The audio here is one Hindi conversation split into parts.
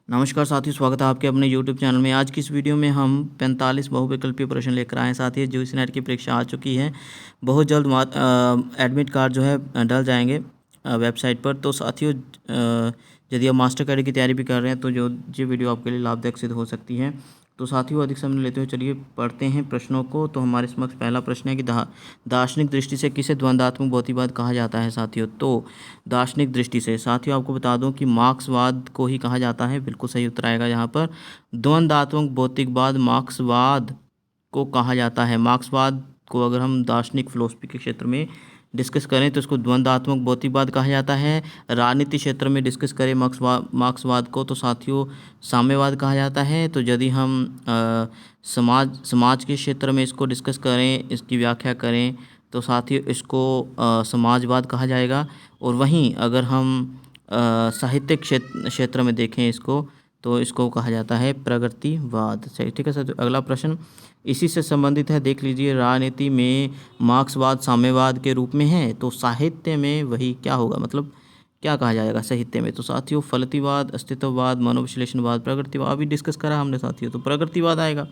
नमस्कार साथियों, स्वागत है आपके अपने यूट्यूब चैनल में। आज की इस वीडियो में हम 45 बहुविकल्पीय प्रश्न लेकर आए हैं। साथियों, यूजी नेट की परीक्षा आ चुकी है। बहुत जल्द एडमिट कार्ड जो है डल जाएंगे वेबसाइट पर। तो साथियों, यदि आप मास्टर कैडर की तैयारी भी कर रहे हैं तो ये वीडियो आपके लिए लाभदायक सिद्ध हो सकती है। तो साथियों, अधिक समय लेते हुए चलिए पढ़ते हैं प्रश्नों को। तो हमारे समक्ष पहला प्रश्न है कि दार्शनिक दृष्टि से किसे द्वंद्वात्मक भौतिकवाद कहा जाता है। साथियों, तो दार्शनिक दृष्टि से साथियों आपको बता दूं कि मार्क्सवाद को ही कहा जाता है। बिल्कुल सही उत्तर आएगा यहाँ पर। द्वंद्वात्मक भौतिकवाद मार्क्सवाद को कहा जाता है। मार्क्सवाद को अगर हम दार्शनिक फिलोसफी के क्षेत्र में डिस्कस करें तो इसको द्वंद्वात्मक भौतिकवाद कहा जाता है। राजनीति क्षेत्र में डिस्कस करें मार्क्सवाद को तो साथियों साम्यवाद कहा जाता है। तो यदि हम समाज के क्षेत्र में इसको डिस्कस करें, इसकी व्याख्या करें तो साथियों इसको समाजवाद कहा जाएगा। और वहीं अगर हम साहित्यिक क्षेत्र में देखें इसको तो इसको कहा जाता है प्रगतिवाद। सही, ठीक है सर। तो अगला प्रश्न इसी से संबंधित है, देख लीजिए। राजनीति में मार्क्सवाद साम्यवाद के रूप में है तो साहित्य में वही क्या होगा, मतलब क्या कहा जाएगा साहित्य में। तो साथियों फलतिवाद, अस्तित्ववाद, मनोविश्लेषणवाद, प्रगतिवाद अभी डिस्कस करा हमने साथियों, तो प्रगतिवाद आएगा।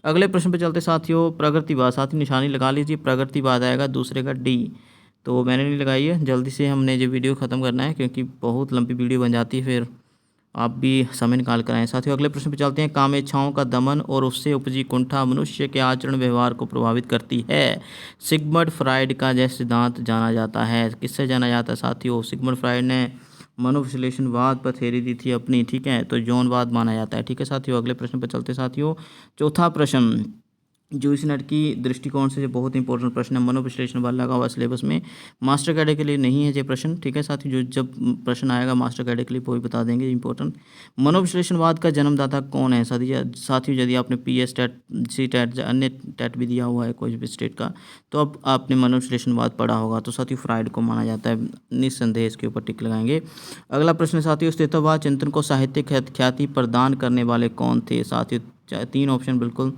अगले प्रश्न पे चलते साथियों। प्रगतिवाद, साथियों निशानी लगा लीजिए, प्रगतिवाद आएगा दूसरे का डी। तो मैंने नहीं लगाई है, जल्दी से हमने ये वीडियो ख़त्म करना है क्योंकि बहुत लंबी वीडियो बन जाती है, फिर आप भी समय निकाल कर आएँ। साथियों अगले प्रश्न पे चलते हैं। कामेच्छाओं का दमन और उससे उपजी कुंठा मनुष्य के आचरण व्यवहार को प्रभावित करती है। सिगमंड फ्राइड का यह सिद्धांत जाना जाता है, किससे जाना जाता है साथियों। सिगमंड फ्राइड ने मनोविश्लेषणवाद पर थ्योरी दी थी अपनी, ठीक है, तो यौनवाद माना जाता है। ठीक है साथियों, अगले प्रश्न पर चलते साथियों। चौथा प्रश्न यूजी नेट की दृष्टिकोण से बहुत इंपॉर्टेंट प्रश्न है। मनोविश्लेषणवाद लगा हुआ सिलेबस में, मास्टर कैडर के लिए नहीं है ये प्रश्न। ठीक है साथियों, जो जब प्रश्न आएगा मास्टर कैडर के लिए वो भी बता देंगे इंपॉर्टेंट। मनोविश्लेषणवाद का जन्मदाता कौन है साथियों। यदि आपने PS टेट, सी टेट, अन्य टेट भी दिया हुआ है कोई भी स्टेट का, तो अब आपने मनोविश्लेषणवाद पढ़ा होगा। तो साथियों फ्राइड को माना जाता है, निस्संदेह इसके ऊपर टिक लगाएंगे। अगला प्रश्न साथियों, अस्तित्ववाद चिंतन को साहित्यिक ख्याति प्रदान करने वाले कौन थे साथियों। 3 ऑप्शन बिल्कुल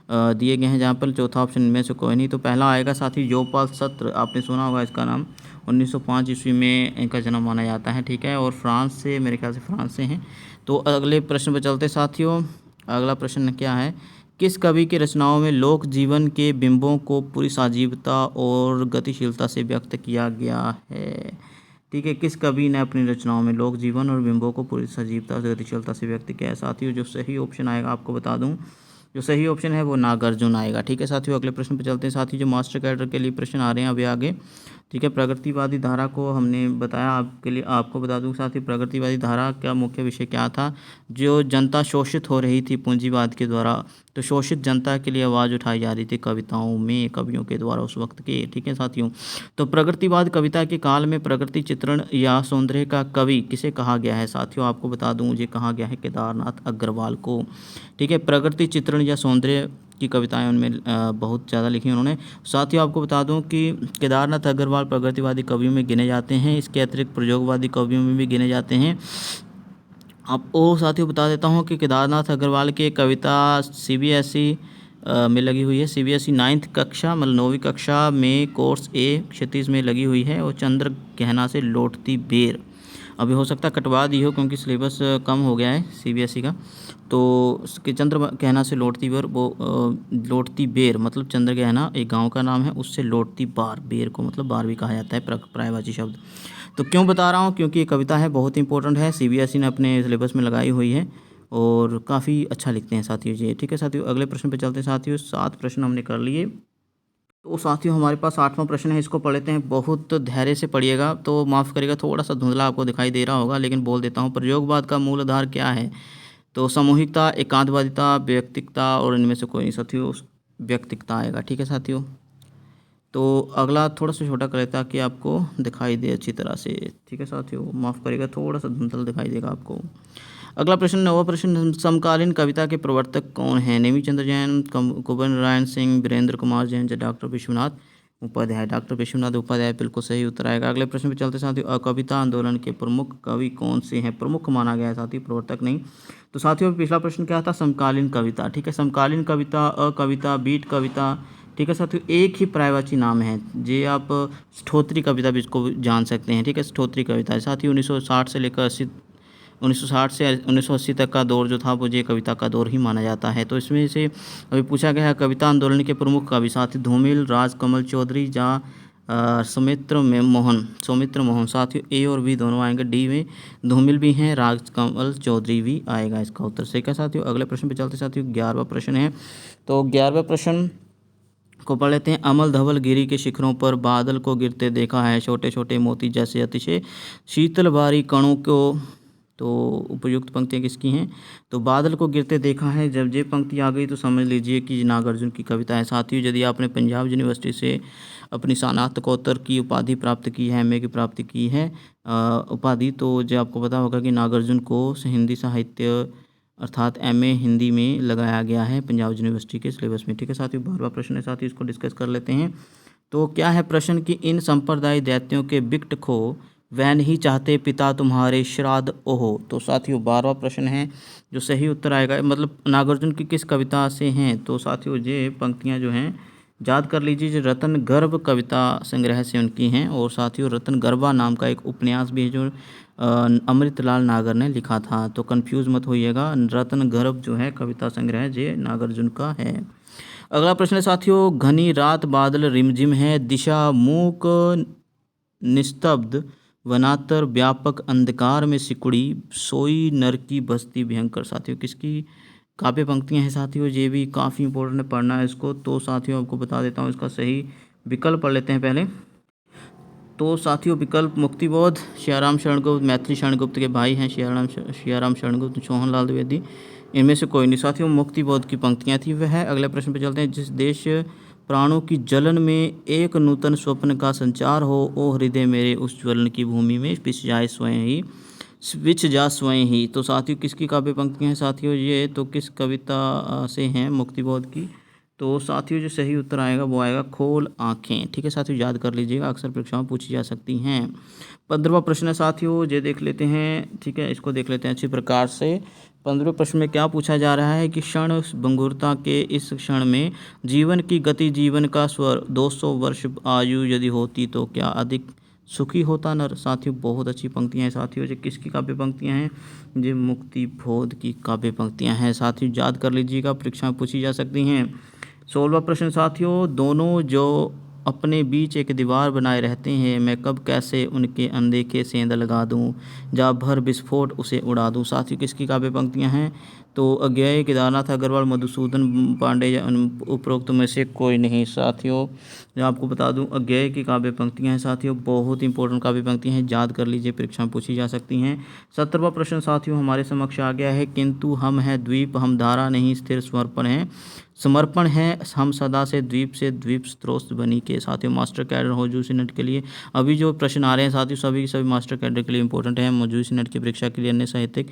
दिए गए हैं जहाँ पर चौथा ऑप्शन इनमें से कोई नहीं। तो पहला आएगा साथी योपाल सत्र, आपने सुना होगा इसका नाम। 1905 ईस्वी में इनका जन्म माना जाता है, ठीक है, और फ्रांस से, मेरे ख्याल से फ्रांस से हैं। तो अगले प्रश्न पर चलते साथियों। अगला प्रश्न क्या है, किस कवि की रचनाओं में लोक जीवन के बिंबों को पूरी सजीवता और गतिशीलता से व्यक्त किया गया है। ठीक है, किस कवि ने अपनी रचनाओं में लोक जीवन और बिंबों को पूरी सजीवता और गतिशीलता से व्यक्त किया है साथियों। जो सही ऑप्शन आएगा आपको बता दूं, जो सही ऑप्शन है वो नागार्जुन आएगा। ठीक है साथियों, अगले प्रश्न पर चलते हैं साथियों। जो मास्टर कैडर के लिए प्रश्न आ रहे हैं अभी आगे, ठीक है। प्रगतिवादी धारा को हमने बताया आपके लिए, आपको बता दूं साथियों प्रगतिवादी धारा का मुख्य विषय क्या था। जो जनता शोषित हो रही थी पूंजीवाद के द्वारा, तो शोषित जनता के लिए आवाज़ उठाई जा रही थी कविताओं में, कवियों के द्वारा उस वक्त के। ठीक है साथियों, तो प्रगतिवाद कविता के काल में प्रगति चित्रण या सौंदर्य का कवि किसे कहा गया है साथियों। आपको बता दूं मुझे कहा गया है केदारनाथ अग्रवाल को। ठीक है, प्रगति चित्रण या सौंदर्य की कविताएं उनमें बहुत ज़्यादा लिखी उन्होंने। साथियों आपको बता दूं कि केदारनाथ अग्रवाल प्रगतिवादी कवियों में गिने जाते हैं। इसके अतिरिक्त प्रयोगवादी कवियों में भी गिने जाते हैं। आपको साथियों बता देता हूं कि केदारनाथ अग्रवाल की एक कविता CBSE में लगी हुई है। CBSE 9th कक्षा, मतलब 9वीं कक्षा में कोर्स A क्षितिज में लगी हुई है। और चंद्र गहना से लौटती बेर, अभी हो सकता है कटवा दी हो क्योंकि सिलेबस कम हो गया है CBSE का। तो उसके चंद्र गहना से लौटती बेर, वो लौटती बेर मतलब चंद्र गहना एक गांव का नाम है, उससे लौटती बार, बेर को मतलब बार भी कहा जाता है, पर्यायवाची शब्द। तो क्यों बता रहा हूँ, क्योंकि ये कविता है बहुत इंपॉर्टेंट है, CBSE ने अपने सिलेबस में लगाई हुई है और काफ़ी अच्छा लिखते हैं साथियों जी। ठीक है साथियों, अगले प्रश्न पे चलते हैं साथियों। 7 प्रश्न हमने कर लिए। तो साथियों हमारे पास 8वां प्रश्न है, इसको पढ़ लेते हैं। बहुत धैर्य से पढ़िएगा, तो माफ़ करिएगा थोड़ा सा धुंधला आपको दिखाई दे रहा होगा, लेकिन बोल देता हूँ। प्रयोगवाद का मूल आधार क्या है। तो सामूहिकता, एकांतवादिता, व्यक्तिकता, और इनमें से कोई नहीं साथियों, व्यक्तिकता आएगा। ठीक है साथियों, तो अगला थोड़ा सा छोटा कर लेता कि आपको दिखाई दे अच्छी तरह से। ठीक है साथियों, माफ़ करिएगा थोड़ा सा धुंधल दिखाई देगा आपको। अगला प्रश्न, 9वां प्रश्न, समकालीन कविता के प्रवर्तक कौन हैं। नेमी चंद्र जैन, कुंवर नारायण सिंह, वीरेंद्र कुमार जैन या डॉक्टर विश्वनाथ उपाध्याय। डॉक्टर विश्वनाथ उपाध्याय बिल्कुल सही उत्तर आएगा। अगले प्रश्न पे चलते साथियों। अकविता आंदोलन के प्रमुख कवि कौन से हैं। प्रमुख माना गया है साथियों, प्रवर्तक नहीं। तो साथियों पिछला प्रश्न क्या था, समकालीन कविता। ठीक है, समकालीन कविता, अकविता, बीट कविता। ठीक है साथियों, एक ही पर्यायवाची नाम है, जे आप स्ठोत्री कविता भी इसको जान सकते हैं। ठीक है, स्ठोत्री कविता साथियों 1960 से लेकर 1960 से 1980 तक का दौर जो था वो ये कविता का दौर ही माना जाता है। तो इसमें से अभी पूछा गया है कविता आंदोलन के प्रमुख कवि साथी धूमिल, राजकमल चौधरी, सौमित्र मोहन साथियों ए और बी दोनों आएंगे। डी में धूमिल भी हैं, राजकमल चौधरी भी आएगा इसका उत्तर सही का साथियों। अगले प्रश्न पे चलते साथियों 11वां प्रश्न है। तो 11वें प्रश्न को पढ़ लेते हैं। अमल धवल गिरी के शिखरों पर बादल को गिरते देखा है, छोटे छोटे मोती जैसे अतिशय शीतल बारी कणों को। तो उपयुक्त पंक्तियाँ किसकी हैं? तो बादल को गिरते देखा है, जब ये पंक्ति आ गई तो समझ लीजिए कि नागार्जुन की कविता है। साथियों यदि आपने पंजाब यूनिवर्सिटी से अपनी स्नातकोत्तर की उपाधि प्राप्त की है, एमए की प्राप्ति की है उपाधि, तो जो आपको पता होगा कि नागार्जुन को हिंदी साहित्य अर्थात एमए हिंदी में लगाया गया है पंजाब यूनिवर्सिटी के सिलेबस में। ठीक है साथियों, 12वां प्रश्न है साथियों, इसको डिस्कस कर लेते हैं। तो क्या है प्रश्न कि इन संप्रदाय दैत्यों के बिकट खो वह नहीं चाहते पिता तुम्हारे श्राद्ध ओहो। तो साथियों 12वां प्रश्न है, जो सही उत्तर आएगा मतलब नागार्जुन की किस कविता से हैं। तो साथियों ये पंक्तियाँ जो हैं याद कर लीजिए, जो रतन गर्भ कविता संग्रह से उनकी हैं। और साथियों रतन गर्भा नाम का एक उपन्यास भी है जो अमृतलाल नागर ने लिखा था। तो कंफ्यूज मत होइएगा, रतन गर्भ जो है कविता संग्रह ये नागार्जुन का है। अगला प्रश्न है साथियों, घनी रात बादल रिमझिम है, दिशा मूक निस्तब्ध वनातर व्यापक अंधकार में सिकुड़ी सोई नर की बस्ती भयंकर। साथियों किसकी काव्य पंक्तियाँ हैं साथियों, ये भी काफ़ी इंपॉर्टेंट है, पढ़ना है इसको। तो साथियों आपको बता देता हूँ इसका सही विकल्प पढ़ लेते हैं पहले। तो साथियों विकल्प मुक्तिबोध, सियाराम शरण गुप्त, मैथिली शरण गुप्त के भाई हैं सियाराम शरण गुप्त, सोहन लाल द्विवेदी, इनमें से कोई नहीं। साथियों मुक्तिबोध की पंक्तियाँ थी वह है। अगले प्रश्न पे चलते हैं। जिस देश प्राणों की जलन में एक नूतन स्वप्न का संचार हो, ओ हृदय मेरे उस ज्वलन की भूमि में विच जा स्वयं ही। तो साथियों किसकी काव्य पंक्तियाँ हैं साथियों ये, तो किस कविता से हैं मुक्तिबोध की। तो साथियों जो सही उत्तर आएगा वो आएगा खोल आँखें। ठीक है साथियों, याद कर लीजिएगा, अक्सर परीक्षाओं में पूछी जा सकती हैं। 15वां प्रश्न है साथियों, ये देख लेते हैं। ठीक है, इसको देख लेते हैं अच्छी प्रकार से। 15वें प्रश्न में क्या पूछा जा रहा है कि क्षण भंगुरता के इस क्षण में जीवन की गति जीवन का स्वर 200 वर्ष आयु यदि होती तो क्या अधिक सुखी होता नर। साथियों बहुत अच्छी पंक्तियाँ हैं साथियों, ये किसकी काव्य पंक्तियाँ हैं, ये मुक्तिबोध की काव्य पंक्तियाँ हैं साथियों, याद कर लीजिएगा, परीक्षा में पूछी जा सकती हैं। 16वां प्रश्न साथियों, दोनों जो अपने बीच एक दीवार बनाए रहते हैं, मैं कब कैसे उनके अनदेखे सेंध लगा दूं, जा भर विस्फोट उसे उड़ा दूं। साथियों किसकी काव्य पंक्तियां हैं, तो अज्ञेय, केदारनाथ अग्रवाल, मधुसूदन पांडे या उपरोक्त में से कोई नहीं। साथियों मैं आपको बता दूं अज्ञेय की काव्य पंक्तियां हैं साथियों, बहुत इंपॉर्टेंट काव्य पंक्तियां हैं, याद कर लीजिए, परीक्षा में पूछी जा सकती हैं। 17वां प्रश्न साथियों हमारे समक्ष आ गया है, किंतु हम है द्वीप, हम धारा नहीं स्थिर समर्पण है हम सदा से द्वीप स्रोत बनी के। साथियों मास्टर कैडर हो यूजीसी नेट के लिए अभी जो प्रश्न आ रहे हैं साथियों सभी के सभी मास्टर कैडर के लिए इंपॉर्टेंट है, यूजीसी नेट की परीक्षा के लिए, अन्य साहित्यिक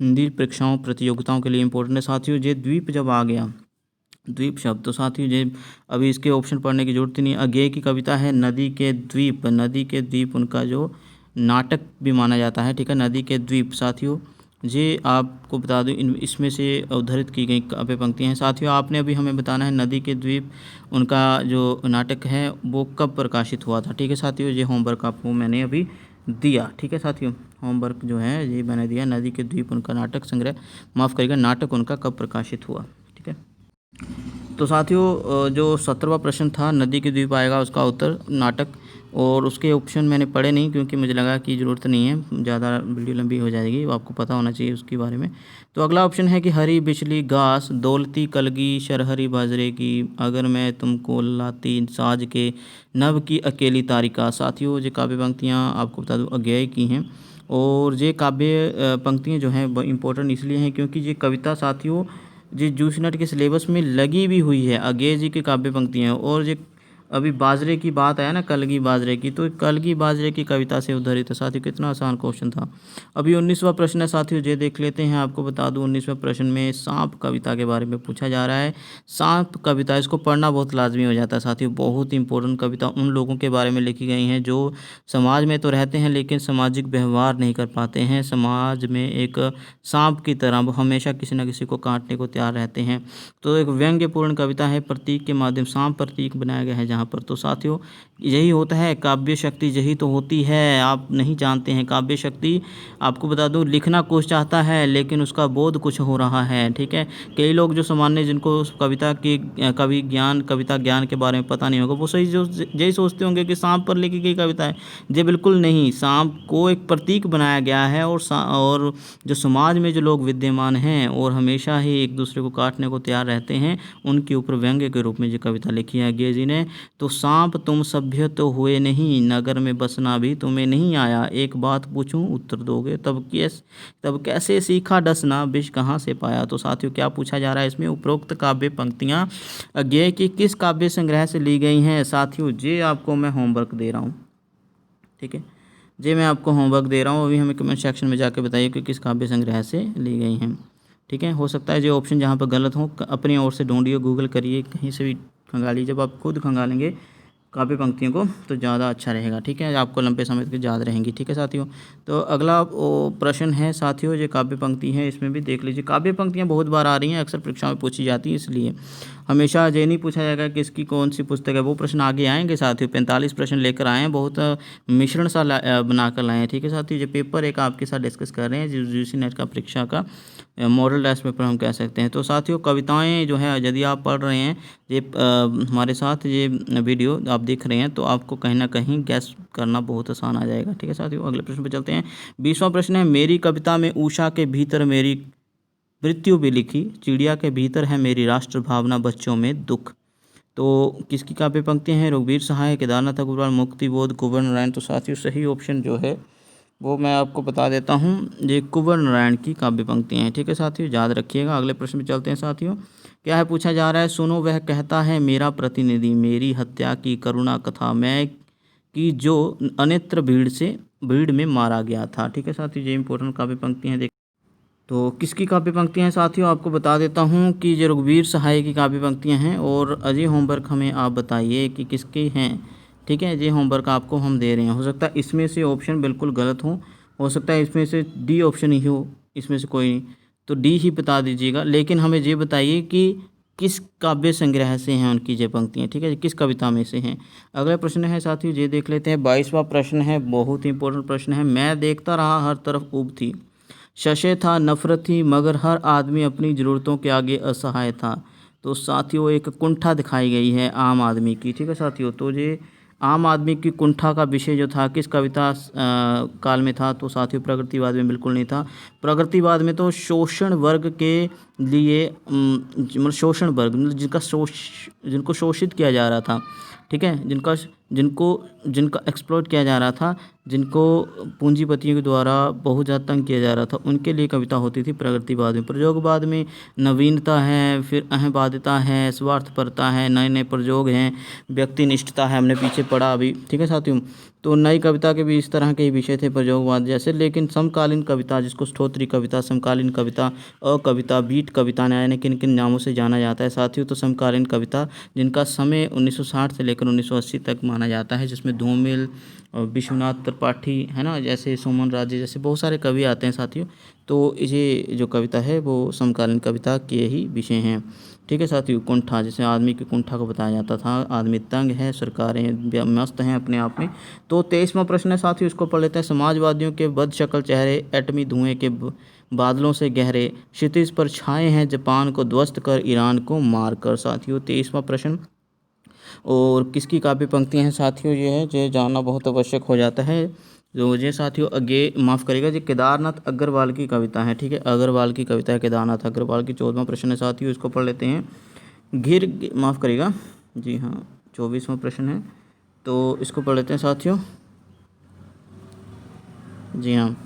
हिंदी परीक्षाओं प्रतियोगिताओं के लिए इंपॉर्टेंट है साथियों। ये द्वीप जब आ गया द्वीप शब्द, तो साथियों ये अभी इसके ऑप्शन पढ़ने की जरूरत ही नहीं। अज्ञेय की कविता है नदी के द्वीप उनका जो नाटक भी माना जाता है। ठीक है, नदी के द्वीप साथियों ये आपको बता दूं इसमें से उद्धृत की गई काव्य पंक्तियाँ हैं साथियों। आपने अभी हमें बताना है नदी के द्वीप उनका जो नाटक है वो कब प्रकाशित हुआ था। ठीक है साथियों, ये होमवर्क आपको मैंने अभी दिया। ठीक है साथियों, होमवर्क जो है ये मैंने दिया, नदी के द्वीप उनका नाटक संग्रह, माफ़ करिएगा, नाटक उनका कब प्रकाशित हुआ। ठीक है, तो साथियों जो 17वां प्रश्न था नदी के द्वीप आएगा उसका उत्तर नाटक, और उसके ऑप्शन मैंने पढ़े नहीं क्योंकि मुझे लगा कि ज़रूरत नहीं है, ज़्यादा वीडियो लंबी हो जाएगी, वो आपको पता होना चाहिए उसके बारे में। तो अगला ऑप्शन है कि हरी बिचली घास दौलती कलगी शरहरी बाजरे की, अगर मैं तुमको लाती साज के नभ की अकेली तारिका। साथियों ये काव्य पंक्तियाँ आपको बता दूँ अज्ञेय की हैं, और ये काव्य पंक्तियाँ जो हैं इंपॉर्टेंट इसलिए हैं क्योंकि ये कविता साथियों जी यूजीसी नेट के सिलेबस में लगी भी हुई है, अज्ञेय जी की काव्य पंक्तियाँ। और ये अभी बाजरे की बात आया ना, कलगी बाजरे की, तो कलगी बाजरे की कविता से उद्धृत है साथियों, कितना आसान क्वेश्चन था। अभी 19वां प्रश्न है साथियों, ये देख लेते हैं। आपको बता दूं 19वें प्रश्न में सांप कविता के बारे में पूछा जा रहा है। सांप कविता इसको पढ़ना बहुत लाजमी हो जाता है साथियों, बहुत इंपॉर्टेंट कविता उन लोगों के बारे में लिखी गई हैं जो समाज में तो रहते हैं लेकिन सामाजिक व्यवहार नहीं कर पाते हैं, समाज में एक सांप की तरह वो हमेशा किसी न किसी को काटने को तैयार रहते हैं। तो एक व्यंग्यपूर्ण कविता है, प्रतीक के माध्यम सांप प्रतीक बनाया गया है जहाँ पर। तो साथियों यही होता है काव्य शक्ति, यही तो होती है। आप नहीं जानते हैं काव्य शक्ति। आपको बता दूं, लिखना कुछ चाहता है लेकिन उसका बोध कुछ हो रहा है, ठीक है। कई लोग जो सामान्य, जिनको कविता की कविता ज्ञान के बारे में पता नहीं होगा, वो सही जो यही सोचते होंगे कि सांप पर लिखी गई कविता है। ये बिल्कुल नहीं, सांप को एक प्रतीक बनाया गया है, और जो समाज में जो लोग विद्यमान हैं और हमेशा ही एक दूसरे को काटने को तैयार रहते हैं, उनके ऊपर व्यंग्य के रूप में ये कविता लिखी है गे जी ने। तो सांप तुम सभ्य तो हुए नहीं, नगर में बसना भी तुम्हें नहीं आया, एक बात पूछूं उत्तर दोगे, तब कैसे सीखा डसना, विष कहाँ से पाया। तो साथियों, क्या पूछा जा रहा है इसमें, उपरोक्त काव्य पंक्तियां अज्ञेय की किस काव्य संग्रह से ली गई हैं। साथियों, ये आपको मैं होमवर्क दे रहा हूँ, ठीक है। ये मैं आपको होमवर्क दे रहा हूँ, अभी हमें कमेंट सेक्शन में जाके बताइए कि किस काव्य संग्रह से ली गई हैं, ठीक है। हो सकता है जो ऑप्शन जहाँ पर गलत हो अपनी ओर से ढूंढिए, गूगल करिए, कहीं से भी खंगालिए। जब आप खुद खंगालेंगे काव्य पंक्तियों को तो ज़्यादा अच्छा रहेगा, ठीक है, आपको लंबे समय तक याद रहेंगी, ठीक है साथियों। तो अगला प्रश्न है साथियों, जो काव्य पंक्ति है इसमें भी देख लीजिए। काव्य पंक्तियाँ बहुत बार आ रही हैं, अक्सर परीक्षा में पूछी जाती है, इसलिए हमेशा ये नहीं पूछा जाएगा कि इसकी कौन सी पुस्तक है, वो प्रश्न आगे आएंगे साथियों। 45 प्रश्न लेकर आए हैं, बहुत मिश्रण सा बनाकर लाए हैं, ठीक है साथियों। जो पेपर एक आपके साथ डिस्कस कर रहे हैं, यूजीसी नेट का परीक्षा का मॉडल टेस्ट पेपर हम कह सकते हैं। तो साथियों, कविताएं जो है यदि आप पढ़ रहे हैं, ये हमारे साथ ये वीडियो आप देख रहे हैं, तो आपको कहीं ना कहीं गैस करना बहुत आसान आ जाएगा, ठीक है साथियों। अगले प्रश्न पर चलते हैं। 20वां प्रश्न है, मेरी कविता में उषा के भीतर मेरी मृत्यु भी लिखी, चिड़िया के भीतर है मेरी राष्ट्र भावना, बच्चों में दुख। तो किसकी काव्य पंक्तियाँ हैं, रघुवीर सहाय, केदारनाथ अग्रवाल, मुक्तिबोध, कुंवर नारायण। तो साथियों, सही ऑप्शन जो है वो मैं आपको बता देता हूँ, ये कुंवर नारायण की काव्य पंक्तियाँ हैं, ठीक है साथियों, याद रखिएगा। अगले प्रश्न पे चलते हैं साथियों। क्या है, पूछा जा रहा है, सुनो वह कहता है मेरा प्रतिनिधि, मेरी हत्या की करुणा कथा, मैं कि जो अन्यत्र भीड़ में मारा गया था, ठीक है साथियों। ये इंपॉर्टेंट काव्य पंक्तियाँ हैं। तो किसकी काव्य पंक्तियाँ हैं साथियों, आपको बता देता हूँ कि ये रघुवीर सहाय की काव्य पंक्तियाँ हैं। और अजय होमवर्क हमें आप बताइए कि किसकी हैं, ठीक है। ये होमवर्क आपको हम दे रहे हैं। हो सकता है इसमें से ऑप्शन बिल्कुल गलत हो सकता है इसमें से डी ऑप्शन ही हो, इसमें से कोई नहीं, तो डी ही बता दीजिएगा। लेकिन हमें ये बताइए कि किस काव्य संग्रह से हैं उनकी ये पंक्तियाँ, ठीक है, किस कविता में से हैं। अगला प्रश्न है साथियों, ये देख लेते हैं। 22वां प्रश्न है, बहुत ही इंपॉर्टेंट प्रश्न है। मैं देखता रहा हर तरफ ऊब थी, शशे था नफरत थी, मगर हर आदमी अपनी ज़रूरतों के आगे असहाय था। तो साथियों, एक कुंठा दिखाई गई है आम आदमी की, ठीक है साथियों। तो ये आम आदमी की कुंठा का विषय जो था किस कविता काल में था, तो साथियों प्रगतिवाद में बिल्कुल नहीं था। प्रगतिवाद में तो शोषण वर्ग के लिए मतलब शोषण वर्ग, मतलब जिनको शोषित किया जा रहा था, ठीक है, जिनका एक्सप्लॉइट किया जा रहा था, जिनको पूंजीपतियों के द्वारा बहुत ज़्यादा तंग किया जा रहा था, उनके लिए कविता होती थी प्रगतिवाद में। प्रयोगवाद में नवीनता है, फिर अहंवादिता है, स्वार्थपरता है, नए नए प्रयोग हैं, व्यक्तिनिष्ठता है, हमने पीछे पढ़ा अभी, ठीक है साथियों। तो नई कविता के भी इस तरह के ही विषय थे प्रयोगवाद जैसे। लेकिन समकालीन कविता, जिसको स्तोत्री कविता, समकालीन कविता, अकविता, बीट कविता यानी किन किन नामों से जाना जाता है साथियों, तो समकालीन कविता जिनका समय 1960 से लेकर 1980 तक माना जाता है, जिसमें धूमिल और विश्वनाथ त्रिपाठी है ना, जैसे सुमन राजे जैसे बहुत सारे कवि आते हैं साथियों। तो ये जो कविता है वो समकालीन कविता के ही विषय हैं, ठीक है साथियों। कुंठा, जैसे आदमी की कुंठा को बताया जाता था, आदमी तंग है, सरकारें मस्त हैं अपने आप में। तो 23वां प्रश्न है साथियों, इसको पढ़ लेते हैं। समाजवादियों के बद शक्ल चेहरे, एटमी धुएं के बादलों से गहरे, क्षितिज पर छाए हैं जापान को ध्वस्त कर, ईरान को मार कर। साथियों 23वां प्रश्न, और किसकी काव्य पंक्तियाँ हैं साथियों, ये है जो जानना बहुत आवश्यक हो जाता है। जो ये साथियों आगे माफ़ करिएगा, जो केदारनाथ अग्रवाल की कविता है, ठीक है, अग्रवाल की कविता है, केदारनाथ अग्रवाल की। 14वां प्रश्न है साथियों, इसको पढ़ लेते हैं। माफ़ करिएगा, जी हाँ, 24वां प्रश्न है, तो इसको पढ़ लेते हैं साथियों। जी हाँ,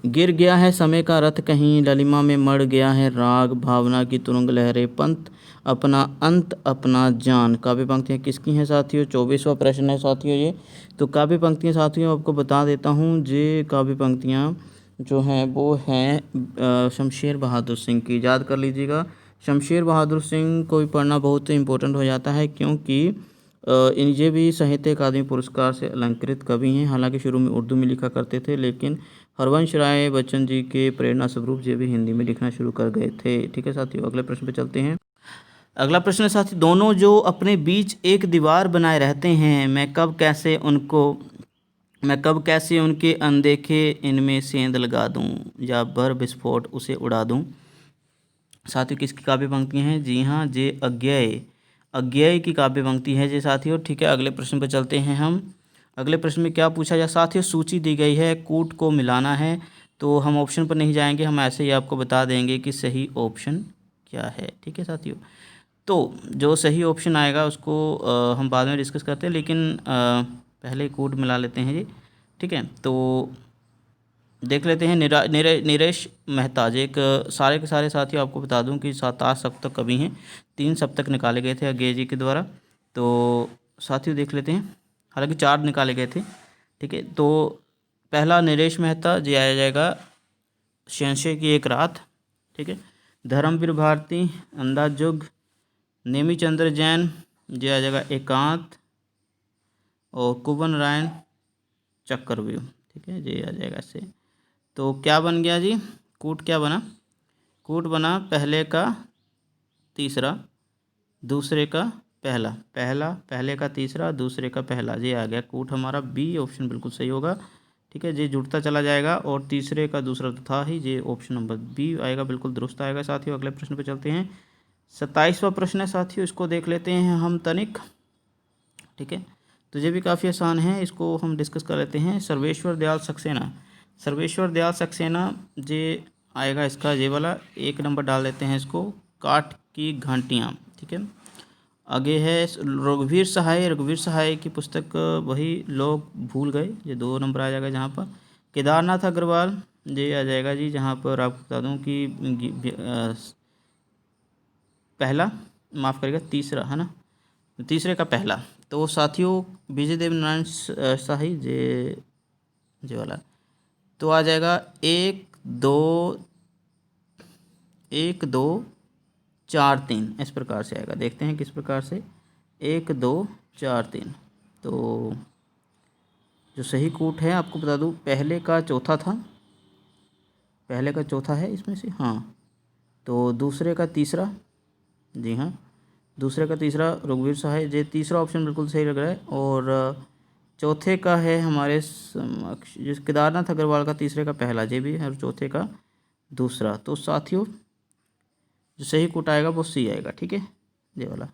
गिर गया है समय का रथ कहीं, ललिमा में मर गया है राग, भावना की तुरंग लहरे, पंथ अपना अंत अपना जान। काव्य पंक्तियाँ किसकी हैं साथियों, 24वां प्रश्न है साथियों ये। तो काव्य पंक्तियाँ साथियों आपको बता देता हूँ, ये काव्य पंक्तियाँ जो हैं वो हैं शमशेर बहादुर सिंह की, याद कर लीजिएगा। शमशेर बहादुर सिंह को भी पढ़ना बहुत इम्पोर्टेंट हो जाता है, क्योंकि ये भी साहित्य अकादमी पुरस्कार से अलंकृत कवि हैं। हालांकि शुरू में उर्दू में लिखा करते थे, लेकिन हरवंश राय बच्चन जी के प्रेरणा स्वरूप ये भी हिंदी में लिखना शुरू कर गए थे, ठीक है साथियों। अगले प्रश्न पे चलते हैं। अगला प्रश्न है साथी, दोनों जो अपने बीच एक दीवार बनाए रहते हैं, मैं कब कैसे उनके अनदेखे इनमें सेंध लगा दूं या भर विस्फोट उसे उड़ा दूं। साथियों किसकी काव्य पंक्ति हैं? जी हाँ, जे अज्ञेय की काव्य पंक्ति है जी साथियों। ठीक है, अगले प्रश्न पर चलते हैं हम। अगले प्रश्न में क्या पूछा जाए साथियों? सूची दी गई है, कूट को मिलाना है। तो हम ऑप्शन पर नहीं जाएंगे, हम ऐसे ही आपको बता देंगे कि सही ऑप्शन क्या है। ठीक है साथियों, तो जो सही ऑप्शन आएगा उसको हम बाद में डिस्कस करते हैं, लेकिन पहले कूट मिला लेते हैं जी। ठीक है, तो देख लेते हैं नीरेश मेहता जी। एक सारे के सारे साथियों आपको बता दूं कि 7-8 सप्तक कवि हैं, 3 सप्तक निकाले गए थे अज्ञेय जी के द्वारा। तो साथियों देख लेते हैं, हालांकि 4 निकाले गए थे। ठीक है, तो पहला नीरेश मेहता जी आ जाएगा शहंशाह की एक रात। ठीक है, धर्मवीर भारती, अंदाज युग, नेमी चंद्र जैन जी आ जाएगा एकांत, और कुबन रायन चक्रव्यूह। ठीक है जी, आ जाएगा इससे। तो क्या बन गया जी? कूट क्या बना? कूट बना पहले का तीसरा, दूसरे का पहला, पहले का तीसरा, दूसरे का पहला, ये आ गया कूट हमारा। बी ऑप्शन बिल्कुल सही होगा। ठीक है, ये जुड़ता चला जाएगा, और तीसरे का दूसरा तो था ही, ये ऑप्शन नंबर बी आएगा, बिल्कुल दुरुस्त आएगा साथियों। अगले प्रश्न पे चलते हैं। 27वां प्रश्न है साथियों, इसको देख लेते हैं हम तनिक। ठीक है, तो ये भी काफ़ी आसान है, इसको हम डिस्कस कर लेते हैं। सर्वेश्वर दयाल सक्सेना जे आएगा इसका ये वाला, 1 नंबर डाल देते हैं इसको, काठ की घंटियाँ। ठीक है, आगे है रघुवीर सहाय की पुस्तक वही लोग भूल गए, ये 2 नंबर आ जाएगा जहाँ पर। केदारनाथ अग्रवाल ये आ जाएगा जी, जहाँ पर आपको बता दूँ कि पहला, माफ़ करिएगा तीसरा, है ना, तीसरे का पहला। तो साथियों विजय देव नारायण शाही जे वाला, तो आ जाएगा 1 2 4 3, इस प्रकार से आएगा। देखते हैं किस प्रकार से, 1 2 4 3। तो जो सही कूट है आपको बता दूं, पहले का चौथा है इसमें से, हाँ। तो दूसरे का तीसरा, जी हाँ, दूसरे का तीसरा रघुवीर सहाय, ये तीसरा ऑप्शन बिल्कुल सही लग रहा है। और चौथे का है हमारे जिस केदारनाथ अग्रवाल का तीसरे का पहला, ये भी है, और चौथे का दूसरा। तो साथियों जो सही कूट आएगा वो सी आएगा। ठीक है, ये वाला।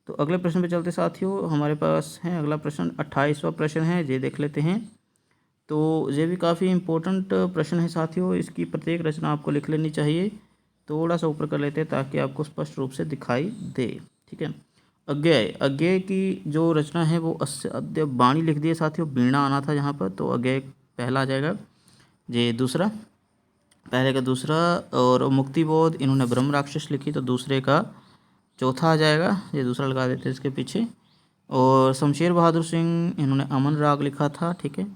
तो अगले प्रश्न पे चलते साथियों, हमारे पास है अगला प्रश्न, 28वां प्रश्न है, ये देख लेते हैं। तो ये भी काफ़ी इम्पोर्टेंट प्रश्न है साथियों, इसकी प्रत्येक रचना आपको लिख लेनी चाहिए। थोड़ा सा ऊपर कर लेते हैं ताकि आपको स्पष्ट रूप से दिखाई दे। ठीक है, अज्ञेय की जो रचना है वो अद्य बाणी लिख दी है साथियों, वीणा आना था यहाँ पर, तो अज्ञेय पहला आ जाएगा, ये दूसरा, पहले का दूसरा। और मुक्तिबोध इन्होंने ब्रह्म राक्षस लिखी, तो दूसरे का चौथा आ जाएगा, ये दूसरा लगा देते हैं इसके पीछे। और शमशेर बहादुर सिंह इन्होंने अमन राग लिखा था। ठीक है,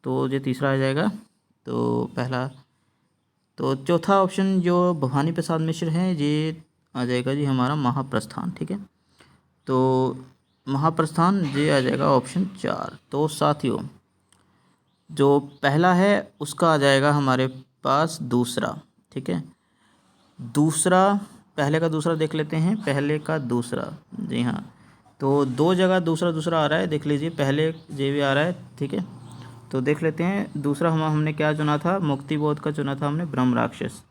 तो ये तीसरा आ जाएगा, तो पहला। तो चौथा ऑप्शन जो भवानी प्रसाद मिश्र है, ये आ जाएगा जी हमारा महाप्रस्थान। ठीक है, तो महाप्रस्थान ये आ जाएगा ऑप्शन 4। तो साथियों जो पहला है उसका आ जाएगा हमारे पास दूसरा। ठीक है, दूसरा, पहले का दूसरा देख लेते हैं, पहले का दूसरा, जी हाँ। तो 2 जगह दूसरा आ रहा है, देख लीजिए, पहले ये भी आ रहा है। ठीक है, तो देख लेते हैं। दूसरा हमने क्या चुना था? मुक्तिबोध का चुना था हमने, ब्रह्म राक्षस।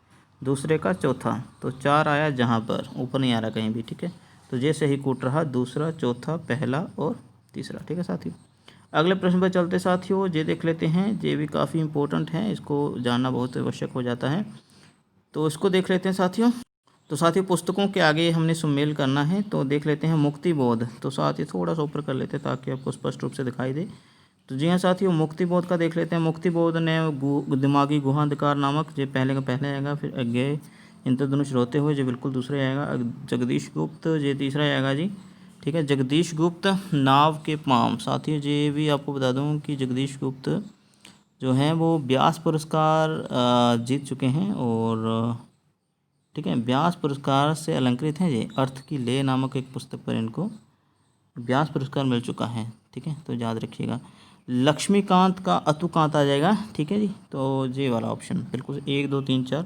दूसरे का चौथा, तो 4 आया जहाँ पर, ऊपर नहीं आ रहा कहीं भी। ठीक है, तो ये सही कूट रहा, दूसरा, चौथा, पहला और तीसरा। ठीक है साथियों, अगले प्रश्न पर चलते साथियों, ये देख लेते हैं, ये भी काफ़ी इंपॉर्टेंट है, इसको जानना बहुत आवश्यक हो जाता है। तो इसको देख लेते हैं साथियों। तो साथियों पुस्तकों के आगे हमने सुमेल करना है, तो देख लेते हैं मुक्तिबोध। तो साथियों थोड़ा सा ऊपर कर लेते हैं ताकि आपको स्पष्ट रूप से दिखाई दे। तो जी हाँ साथियों, मुक्तिबोध का देख लेते हैं। मुक्तिबोध ने दिमागी गुहा अंधकार नामक, जो पहले का पहले आएगा, फिर अज्ञेय इंद्रधनुष रोते हुए, जो बिल्कुल दूसरे आएगा। जगदीश गुप्त ये तीसरा आएगा जी। ठीक है, जगदीश गुप्त नाव के पाम। साथियों ये भी आपको बता दूं कि जगदीश गुप्त जो हैं वो व्यास पुरस्कार जीत चुके हैं, और ठीक है, व्यास पुरस्कार से अलंकृत हैं। ये अर्थ की ले नामक एक पुस्तक पर इनको व्यास पुरस्कार मिल चुका है। ठीक है, तो याद रखिएगा। लक्ष्मीकांत का अतुकांत आ जाएगा। ठीक है जी, तो ये वाला ऑप्शन बिल्कुल 1 2 3 4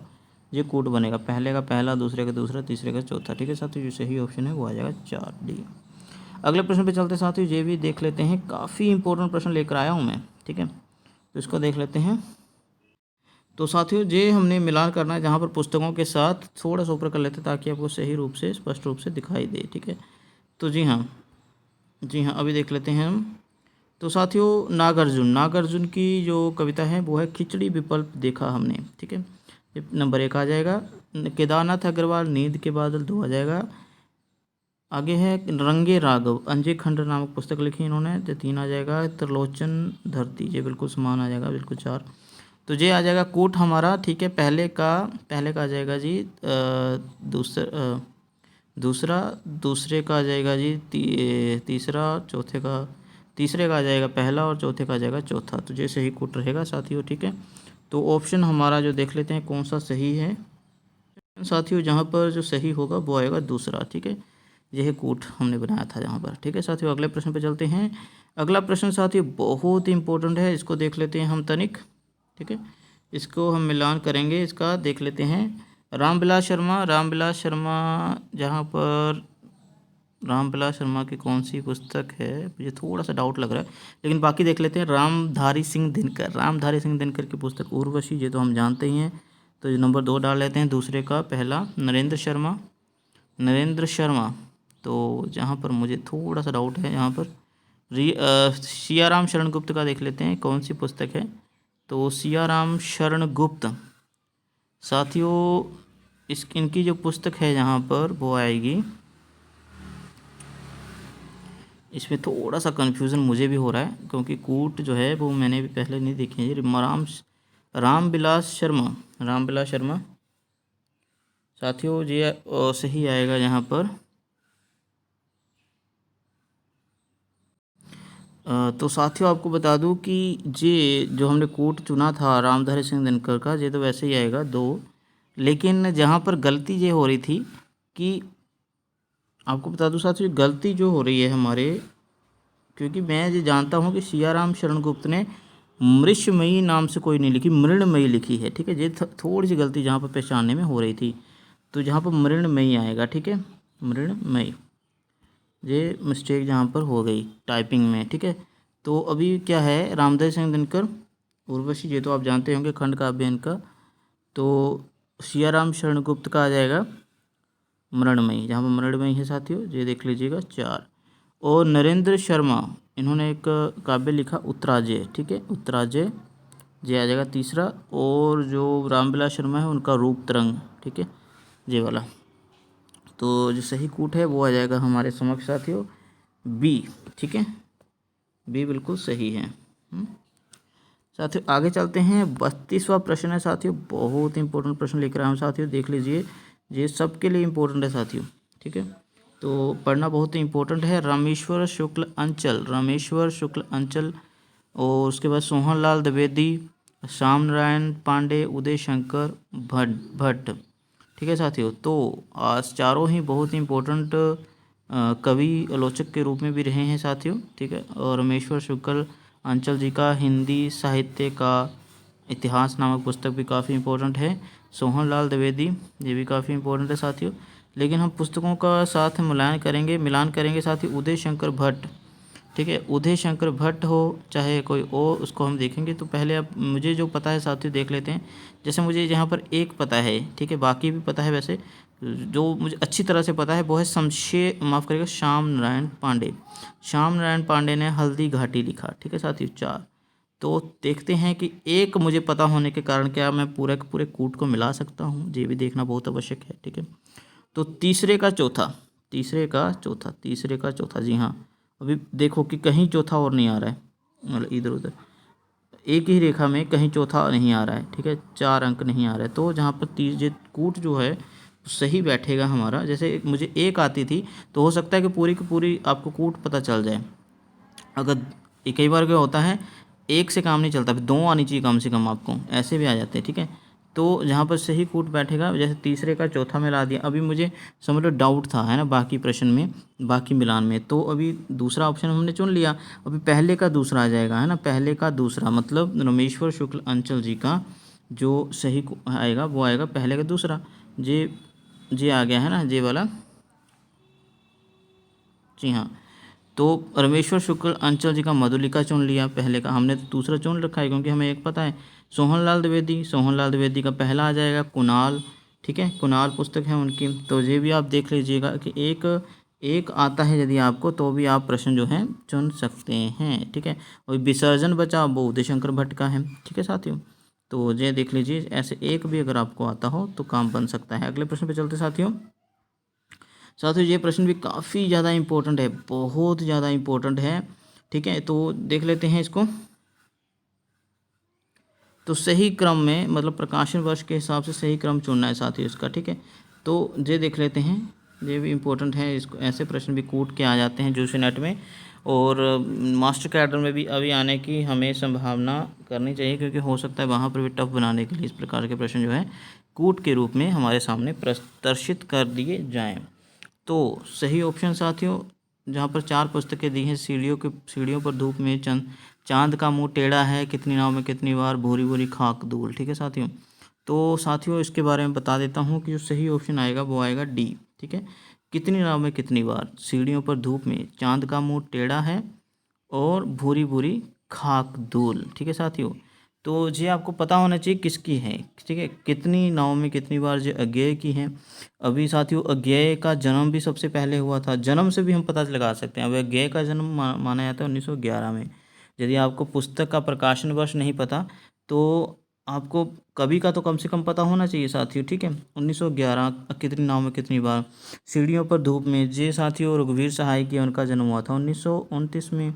ये कूट बनेगा, पहले का पहला, दूसरे का दूसरा, तीसरे का चौथा। ठीक है साथियों, जो सही ऑप्शन है वो आ जाएगा 4 डी। अगले प्रश्न पे चलते साथियों, ये भी देख लेते हैं, काफ़ी इंपॉर्टेंट प्रश्न लेकर आया हूँ मैं। ठीक है, तो इसको देख लेते हैं। तो साथियों ये हमने मिलान करना है, जहाँ पर पुस्तकों के साथ थोड़ा सा ऊपर कर लेते हैं ताकि आपको सही रूप से, स्पष्ट रूप से दिखाई दे। ठीक है, तो जी हाँ, जी हाँ, अभी देख लेते हैं हम। तो साथियों नागार्जुन की जो कविता है वो है खिचड़ी विकल्प देखा हमने। ठीक है, ये नंबर 1 आ जाएगा। केदारनाथ अग्रवाल नींद के बादल 2 आ जाएगा। आगे है रंगे राघव, अंजे खंडर नामक पुस्तक लिखी इन्होंने, तो 3 आ जाएगा। त्रिलोचन धरती, ये बिल्कुल समान आ जाएगा, बिल्कुल 4। तो ये आ जाएगा कूट हमारा। ठीक है, पहले का आ जाएगा जी दूसरा, दूसरे का आ जाएगा जी तीसरा, तीसरे का आ जाएगा पहला, और चौथे का आ जाएगा चौथा। तो ये सही कूट रहेगा साथियों। ठीक है, तो ऑप्शन हमारा जो देख लेते हैं कौन सा सही है साथियों। जहाँ पर जो सही होगा वो आएगा दूसरा। ठीक है, यह कूट हमने बनाया था जहाँ पर। ठीक है साथियों, अगले प्रश्न पे चलते हैं। अगला प्रश्न साथियों बहुत इंपॉर्टेंट है, इसको देख लेते हैं हम तनिक। ठीक है, इसको हम मिलान करेंगे, इसका देख लेते हैं। रामविलास शर्मा, जहाँ पर रामविलास शर्मा की कौन सी पुस्तक है, मुझे थोड़ा सा डाउट लग रहा है, लेकिन बाकी देख लेते हैं। रामधारी सिंह दिनकर की पुस्तक उर्वशी, ये तो हम जानते ही हैं, तो ये नंबर 2 डाल लेते हैं। दूसरे का पहला नरेंद्र शर्मा, तो जहाँ पर मुझे थोड़ा सा डाउट है, यहाँ पर सियाराम शरण गुप्त का देख लेते हैं कौन सी पुस्तक है। तो सियाराम शरण गुप्त साथियों, इनकी जो पुस्तक है यहाँ पर वो आएगी, इसमें थोड़ा सा कन्फ्यूज़न मुझे भी हो रहा है क्योंकि कूट जो है वो मैंने भी पहले नहीं देखी है। रामविलास शर्मा साथियों, ये सही आएगा यहाँ पर। तो साथियों आपको बता दूं कि ये जो हमने कूट चुना था रामधारी सिंह दिनकर का, ये तो वैसे ही आएगा 2, लेकिन जहाँ पर गलती ये हो रही थी कि आपको बता दूं साथियों, गलती जो हो रही है हमारे, क्योंकि मैं ये जानता हूँ कि सियाराम शरण गुप्त ने मृषमयी नाम से कोई नहीं लिखी, मृणमयी लिखी है। ठीक है, ये थोड़ी सी गलती जहाँ पर पहचानने में हो रही थी, तो जहाँ पर मृणमयी आएगा। ठीक है, मृणमयी, ये मिस्टेक जहाँ पर हो गई टाइपिंग में। ठीक है, तो अभी क्या है, रामधारी सिंह दिनकर उर्वशी, ये तो आप जानते होंगे, खंड काव्य इनका। तो सियाराम शरण गुप्त का आ जाएगा मृणमयी, जहाँ पर मृणमयी है साथियों, ये देख लीजिएगा 4। और नरेंद्र शर्मा, इन्होंने एक काव्य लिखा उत्तराजय। ठीक है, उत्तराजय, ये आ जाएगा तीसरा। और जो रामविलास शर्मा है उनका रूप तरंग। ठीक है, ये वाला, तो जो सही कूट है वो आ जाएगा हमारे समक्ष साथियों बी। ठीक है, बी बिल्कुल सही है। साथियों आगे चलते हैं, 32वां प्रश्न है साथियों, बहुत इंपॉर्टेंट प्रश्न लेकर आए हैं साथियों, देख लीजिए, ये सबके लिए इम्पोर्टेंट है साथियों। ठीक है, तो पढ़ना बहुत ही इम्पोर्टेंट है। रामेश्वर शुक्ल अंचल, और उसके बाद सोहनलाल द्विवेदी, श्याम नारायण पांडे, उदय शंकर भट्ट। ठीक है साथियों, तो आज चारों ही बहुत ही इम्पोर्टेंट कवि आलोचक के रूप में भी रहे हैं साथियों। ठीक है, और रामेश्वर शुक्ल अंचल जी का हिंदी साहित्य का इतिहास नामक पुस्तक भी काफ़ी इम्पोर्टेंट है। सोहनलाल द्विवेदी, ये भी काफ़ी इम्पोर्टेंट है साथियों। लेकिन हम पुस्तकों का साथ मिलान करेंगे साथियों उदय शंकर भट्ट। ठीक है, उदय शंकर भट्ट हो चाहे कोई और, उसको हम देखेंगे। तो पहले अब मुझे जो पता है साथियों देख लेते हैं। जैसे मुझे यहाँ पर एक पता है, ठीक है, बाकी भी पता है, वैसे जो मुझे अच्छी तरह से पता है वो है श्याम नारायण पांडे ने हल्दी घाटी लिखा। ठीक है साथियों, 4। तो देखते हैं कि एक मुझे पता होने के कारण क्या मैं पूरे के पूरे कूट को मिला सकता हूँ, ये भी देखना बहुत आवश्यक है। ठीक है, तो तीसरे का चौथा, जी हाँ, अभी देखो कि कहीं चौथा और नहीं आ रहा है, मतलब इधर उधर एक ही रेखा में कहीं चौथा नहीं आ रहा है। ठीक है, 4 अंक नहीं आ रहा है, तो जहाँ पर ये कूट जो है सही बैठेगा हमारा। जैसे मुझे एक आती थी, तो हो सकता है कि पूरी की पूरी आपको कूट पता चल जाए। अगर कई बार क्या होता है, एक से काम नहीं चलता, फिर 2 आनी चाहिए कम से कम आपको, ऐसे भी आ जाते हैं। ठीक है, तो जहाँ पर सही कूट बैठेगा, जैसे तीसरे का चौथा मिला दिया, अभी मुझे समझ लो डाउट था, है ना, बाकी प्रश्न में, बाकी मिलान में, तो अभी दूसरा ऑप्शन हमने चुन लिया, अभी पहले का दूसरा आ जाएगा, है ना, पहले का दूसरा, मतलब रामेश्वर शुक्ल अंचल जी का जो सही आएगा वो आएगा पहले का दूसरा। जे आ गया है ना, जे वाला। जी हाँ। तो रमेश्वर शुक्ल अंचल जी का मधुलिका चुन लिया पहले का, हमने तो दूसरा चुन रखा है क्योंकि हमें एक पता है। सोहनलाल द्विवेदी का पहला आ जाएगा कुणाल। ठीक है, कुणाल पुस्तक है उनकी, तो ये भी आप देख लीजिएगा कि एक एक आता है यदि आपको, तो भी आप प्रश्न जो है चुन सकते हैं। ठीक है, और विसर्जन बचा वो उदयशंकर भट्ट का है। ठीक है साथियों, तो ये देख लीजिए, ऐसे एक भी अगर आपको आता हो तो काम बन सकता है। अगले प्रश्न पे चलते साथियों। साथियों ये प्रश्न भी काफ़ी ज़्यादा इम्पोर्टेंट है, बहुत ज़्यादा इम्पोर्टेंट है। ठीक है, तो देख लेते हैं इसको। तो सही क्रम में, मतलब प्रकाशन वर्ष के हिसाब से सही क्रम चुनना है साथियों इसका। ठीक है, तो ये देख लेते हैं, ये भी इम्पोर्टेंट है। इसको ऐसे प्रश्न भी कूट के आ जाते हैं जूसी नेट में, और मास्टर कैडर में भी अभी आने की हमें संभावना करनी चाहिए, क्योंकि हो सकता है वहाँ पर भी टफ बनाने के लिए इस प्रकार के प्रश्न जो है कूट के रूप में हमारे सामने प्रदर्शित कर दिए जाएँ। तो सही ऑप्शन साथियों, जहाँ पर 4 पुस्तकें दी हैं, सीढ़ियों पर धूप में, चांद का मुंह टेढ़ा है, कितनी नाव में कितनी बार, भूरी भूरी खाक धूल। ठीक है साथियों, तो साथियों इसके बारे में बता देता हूँ कि जो सही ऑप्शन आएगा वो आएगा डी। ठीक है, कितनी नाव में कितनी बार, सीढ़ियों पर धूप में, चांद का मुंह टेढ़ा है और भूरी भूरी खाक धूल। ठीक है साथियों, तो ये आपको पता होना चाहिए किसकी है। ठीक है, कितनी नाव में कितनी बार, ये अज्ञेय की है। अभी साथियों अज्ञेय का जन्म भी सबसे पहले हुआ था, जन्म से भी हम पता लगा सकते हैं। अब अज्ञेय का जन्म माना जाता है 1911 में। यदि आपको पुस्तक का प्रकाशन वर्ष नहीं पता, तो आपको कवि का तो कम से कम पता होना चाहिए साथियों। ठीक है, 1911, कितनी नाव में कितनी बार, सीढ़ियों पर धूप में, जे साथियों रघुवीर सहाय की, उनका जन्म हुआ था 1929 में।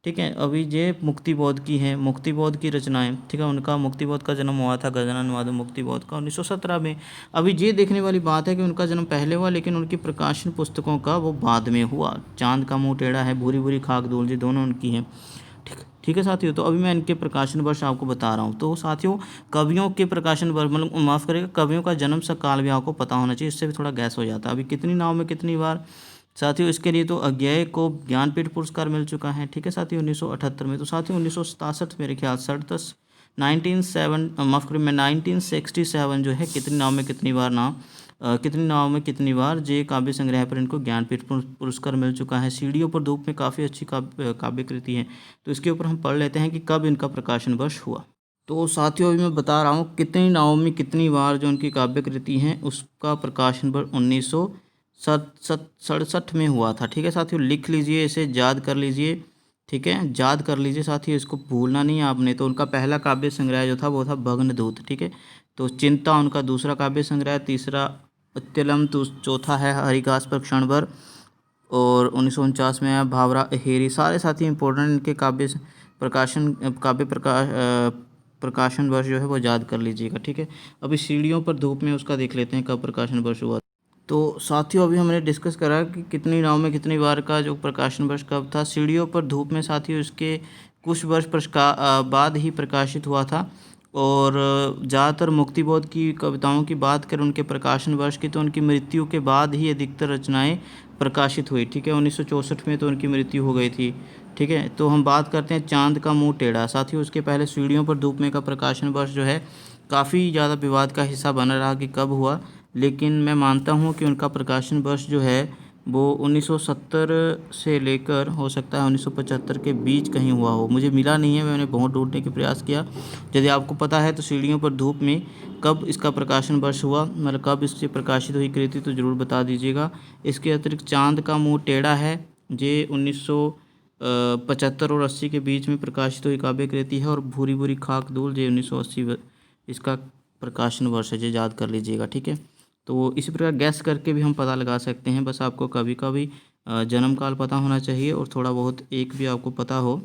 ठीक है, अभी जे मुक्तिबोध की है, मुक्तिबोध की रचनाएं, ठीक है, उनका मुक्तिबोध का जन्म हुआ था, गजानन माधव मुक्तिबोध का 1917 में। अभी ये देखने वाली बात है कि उनका जन्म पहले हुआ, लेकिन उनकी प्रकाशन पुस्तकों का वो बाद में हुआ। चांद का मुंह टेढ़ा है, भूरी भूरी खाक धूल, जी दोनों उनकी हैं। ठीक है साथियों, तो अभी मैं इनके प्रकाशन वर्ष आपको बता रहा हूँ। तो साथियों कवियों के प्रकाशन वर्ष, मतलब माफ़ करिएगा, कवियों का जन्म सा काल भी आपको पता होना चाहिए, इससे भी थोड़ा गैस हो जाता है। अभी कितनी नाव में कितनी बार साथियों, इसके लिए तो अज्ञेय को ज्ञानपीठ पुरस्कार मिल चुका है। ठीक है साथियों, 1978 में। तो साथियों 1967 मेरे ख्याल 1967 जो है, कितनी नाव में कितनी बार कितनी नाव में कितनी बार, जे काव्य संग्रह पर इनको ज्ञानपीठ पुरस्कार मिल चुका है। सीढ़ियों पर धूप में काफ़ी अच्छी काव्य कृति है, तो इसके ऊपर हम पढ़ लेते हैं कि कब इनका प्रकाशन वर्ष हुआ। तो साथियों अभी मैं बता रहा हूँ कितनी नावों में कितनी बार, जो उनकी काव्य कृति हैं उसका प्रकाशन वर्ष 1967 में हुआ था। ठीक है साथियों, लिख लीजिए, इसे याद कर लीजिए। ठीक है, याद कर लीजिए साथियों, इसको भूलना नहीं है आपने। तो उनका पहला काव्य संग्रह जो था वो था भग्नदूत। ठीक है, तो चिंता उनका दूसरा काव्य संग्रह, तीसरा उत्तलम, तो चौथा है हरिघास पर क्षण भर, और 1949 में है भावरा हेरी। सारे साथी इंपॉर्टेंट, इनके प्रकाशन वर्ष जो है वो याद कर लीजिएगा। ठीक है, अभी सीढ़ियों पर धूप में उसका देख लेते हैं कब प्रकाशन वर्ष हुआ। तो साथियों अभी हमने डिस्कस करा कि कितनी नाव में कितनी बार का जो प्रकाशन वर्ष कब था। सीढ़ियों पर धूप में साथियों इसके कुछ वर्ष बाद ही प्रकाशित हुआ था। और ज़्यादातर मुक्तिबोध की कविताओं की बात करें उनके प्रकाशन वर्ष की, तो उनकी मृत्यु के बाद ही अधिकतर रचनाएं प्रकाशित हुई। ठीक है, 1964 में तो उनकी मृत्यु हो गई थी। ठीक है, तो हम बात करते हैं चांद का मुंह टेढ़ा। साथियों उसके पहले सीढ़ियों पर धूप में का प्रकाशन वर्ष जो है काफ़ी ज़्यादा विवाद का हिस्सा बना रहा कि कब हुआ, लेकिन मैं मानता हूँ कि उनका प्रकाशन वर्ष जो है वो 1970 से लेकर हो सकता है 1975 के बीच कहीं हुआ हो। मुझे मिला नहीं है, मैंने बहुत ढूंढने का प्रयास किया। यदि आपको पता है तो सीढ़ियों पर धूप में कब इसका प्रकाशन वर्ष हुआ, मतलब कब इससे प्रकाशित हुई कृति, तो ज़रूर बता दीजिएगा। इसके अतिरिक्त चांद का मुंह टेढ़ा है, ये 1975 और 80 के बीच में प्रकाशित हुई काव्य कृति है। और भूरी भूरी खाक धूल, ये 1980 इसका प्रकाशन वर्ष है, ये याद कर लीजिएगा। ठीक है, तो इसी प्रकार गैस करके भी हम पता लगा सकते हैं। बस आपको कभी कभी जन्म काल पता होना चाहिए, और थोड़ा बहुत एक भी आपको पता हो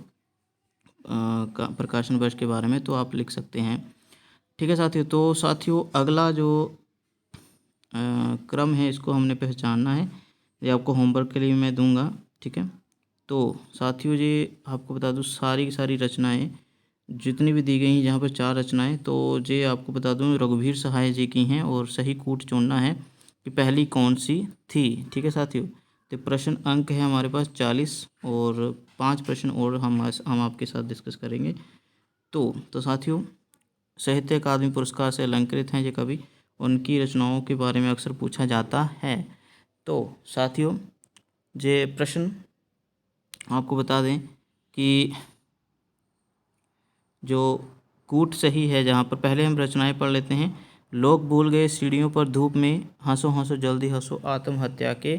प्रकाशन वर्ष के बारे में, तो आप लिख सकते हैं। ठीक है साथियों, तो साथियों अगला जो क्रम है इसको हमने पहचानना है, ये आपको होमवर्क के लिए मैं दूंगा। ठीक है, तो साथियों ये आपको बता दूं, सारी की सारी रचनाएं जितनी भी दी गई हैं, जहाँ पर 4 रचनाएं, तो ये आपको बता दूं रघुवीर सहाय जी की हैं, और सही कूट चुनना है कि पहली कौन सी थी। ठीक है साथियों, तो प्रश्न अंक है हमारे पास 40, और 5 प्रश्न और हम आपके साथ डिस्कस करेंगे। तो साथियों साहित्य अकादमी पुरस्कार से अलंकृत हैं ये कवि, उनकी रचनाओं के बारे में अक्सर पूछा जाता है। तो साथियों ये प्रश्न आपको बता दें कि जो कूट सही है, जहाँ पर पहले हम रचनाएं पढ़ लेते हैं। लोग भूल गए सीढ़ियों पर धूप में, हंसो हंसो जल्दी हंसो आत्महत्या के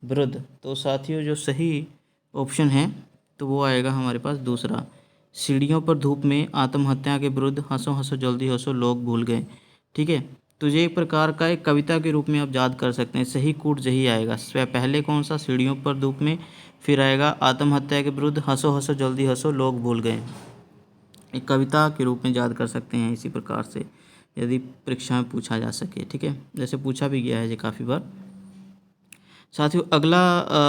विरुद्ध। तो साथियों जो सही ऑप्शन है तो वो आएगा हमारे पास दूसरा, सीढ़ियों पर धूप में आत्महत्या के विरुद्ध, हंसो हंसो जल्दी हंसो लोग भूल गए। ठीक है, तो ये एक प्रकार का एक कविता के रूप में आप याद कर सकते हैं। सही कूट यही आएगा। पहले कौन सा, सीढ़ियों पर धूप में, फिर आएगा आत्महत्या के विरुद्ध, हंसो हंसो जल्दी हंसो लोग भूल गए। एक कविता के रूप में याद कर सकते हैं इसी प्रकार से, यदि परीक्षा में पूछा जा सके। ठीक है, जैसे पूछा भी गया है ये काफ़ी बार। साथियों अगला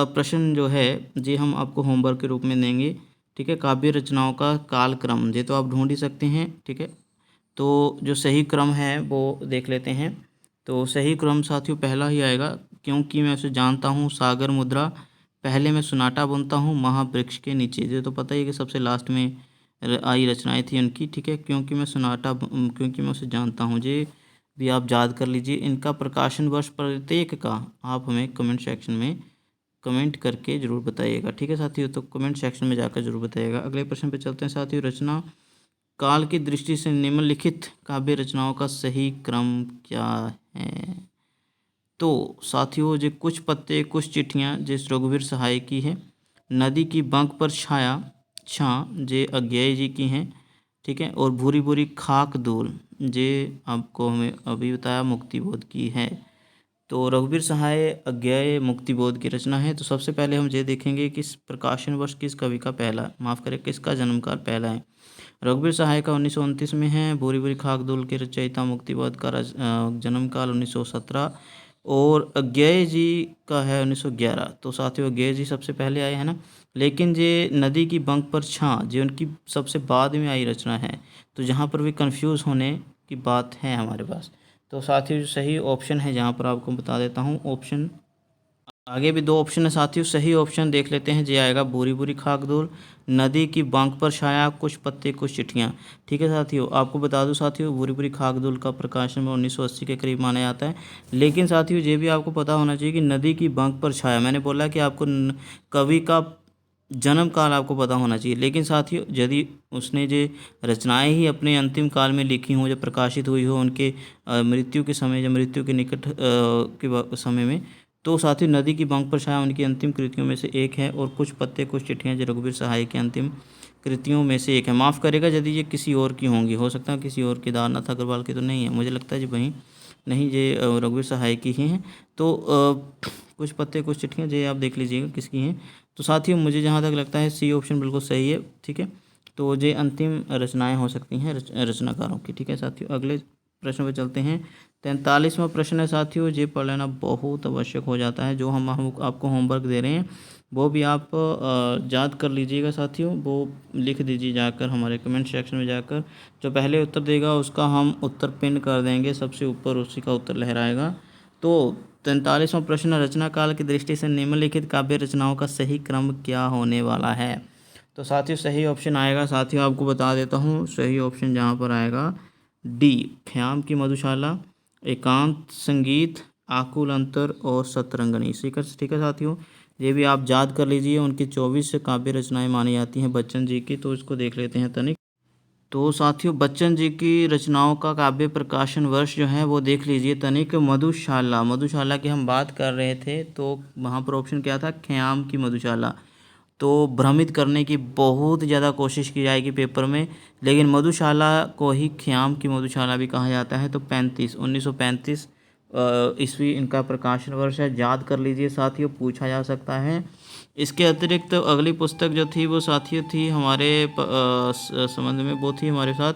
प्रश्न जो है जी हम आपको होमवर्क के रूप में देंगे। ठीक है, काव्य रचनाओं का कालक्रम, ये तो आप ढूंढ ही सकते हैं। ठीक है, तो जो सही क्रम है वो देख लेते हैं। तो सही क्रम साथियों पहला ही आएगा, क्योंकि मैं उसे जानता हूँ, सागर मुद्रा, पहले मैं सुनाटा बुनता हूँ, महावृक्ष के नीचे। ये तो पता ही है कि सबसे लास्ट में आई रचनाएं थी उनकी। ठीक है, क्योंकि मैं उसे जानता हूँ, ये भी आप याद कर लीजिए। इनका प्रकाशन वर्ष प्रत्येक का आप हमें कमेंट सेक्शन में कमेंट करके ज़रूर बताइएगा। ठीक है साथियों, तो कमेंट सेक्शन में जाकर जरूर बताइएगा। अगले प्रश्न पे चलते हैं साथियों। रचना काल की दृष्टि से निम्नलिखित काव्य रचनाओं का सही क्रम क्या है? तो साथियों जो कुछ पत्ते कुछ चिट्ठियाँ जिस रघुवीर सहाय की है, नदी की बंक पर छाया छाँ जे अज्ञेय जी की हैं। ठीक है, और भूरी भूरी खाक धूल जे आपको हमें अभी बताया मुक्तिबोध की है। तो रघुवीर सहाय अज्ञेय मुक्तिबोध की रचना है। तो सबसे पहले हम ये देखेंगे कि प्रकाशन वर्ष किस कवि का पहला, माफ़ करें किसका जन्मकाल पहला है। रघुवीर सहाय का 1929 में है। भूरी भूरी खाकदूल के रचयिता मुक्तिबोध का जन्मकाल 1917 और अज्ञेय जी का है 1911। तो साथियों अज्ञेय जी सबसे पहले आए हैं ना, लेकिन ये नदी की बंक पर छाँ जो उनकी सबसे बाद में आई रचना है। तो जहाँ पर भी कंफ्यूज होने की बात है हमारे पास। तो साथियों जो सही ऑप्शन है जहाँ पर आपको बता देता हूँ ऑप्शन, आगे भी दो ऑप्शन है साथियों। सही ऑप्शन देख लेते हैं, जे आएगा भूरी भूरी खाकदूल, नदी की बांक पर छाया, कुछ पत्ते कुछ चिट्ठियाँ। ठीक है साथियों, आपको बता दूं साथियों भूरी भूरी खाकदूल का प्रकाशन में 1980 के करीब माना जाता है। लेकिन साथियों ये भी आपको पता होना चाहिए कि नदी की बांक पर छाया, मैंने बोला कि आपको कवि का जन्म काल आपको पता होना चाहिए। लेकिन साथियों यदि उसने जो रचनाएं ही अपने अंतिम काल में लिखी हों, जो प्रकाशित हुई हो उनके मृत्यु के समय, या मृत्यु के निकट के समय में, तो साथियों नदी की बांक पर छाया उनकी अंतिम कृतियों में से एक है। और कुछ पत्ते कुछ चिट्ठियाँ जो रघुवीर सहाय की अंतिम कृतियों में से एक है। माफ़ करेगा यदि ये किसी और की होंगी, हो सकता है किसी और, केदारनाथ अग्रवाल की तो नहीं है, मुझे लगता है जी वहीं नहीं, ये रघुवीर सहाय की ही हैं। तो कुछ पत्ते कुछ चिट्ठियाँ ये आप देख लीजिएगा किसकी हैं। तो साथियों मुझे जहाँ तक लगता है सी ऑप्शन बिल्कुल सही है। ठीक है, तो ये अंतिम रचनाएं हो सकती हैं रचनाकारों की। ठीक है साथियों, अगले प्रश्न पर चलते हैं। 43वां प्रश्न है साथियों, ये पढ़ लेना बहुत आवश्यक हो जाता है। जो हम आपको होमवर्क दे रहे हैं वो भी आप याद कर लीजिएगा साथियों, वो लिख दीजिए जाकर हमारे कमेंट सेक्शन में जाकर। जो पहले उत्तर देगा उसका हम उत्तर पिन कर देंगे, सबसे ऊपर उसी का उत्तर लहराएगा। तो 43वां प्रश्न, रचना काल की दृष्टि से निम्नलिखित काव्य रचनाओं का सही क्रम क्या होने वाला है? तो साथियों सही ऑप्शन आएगा, साथियों आपको बता देता हूँ सही ऑप्शन जहाँ पर आएगा डी, ख्याम की मधुशाला, एकांत संगीत, आकुल अंतर और सतरंगनी। ठीक है साथियों, ये भी आप याद कर लीजिए। उनकी 24 काव्य रचनाएं मानी जाती हैं बच्चन जी की। तो इसको देख लेते हैं तनिक। तो साथियों बच्चन जी की रचनाओं का काव्य प्रकाशन वर्ष जो है वो देख लीजिए तनिक। मधुशाला, मधुशाला की हम बात कर रहे थे, तो वहाँ पर ऑप्शन क्या था, ख्याम की मधुशाला। तो भ्रमित करने की बहुत ज़्यादा कोशिश की जाएगी पेपर में, लेकिन मधुशाला को ही ख्याम की मधुशाला भी कहा जाता है। तो 1935 ईस्वी इनका प्रकाशन वर्ष है, याद कर लीजिए साथियों, पूछा जा सकता है। इसके अतिरिक्त तो अगली पुस्तक जो थी वो साथियों थी हमारे संबंध में, वो थी हमारे साथ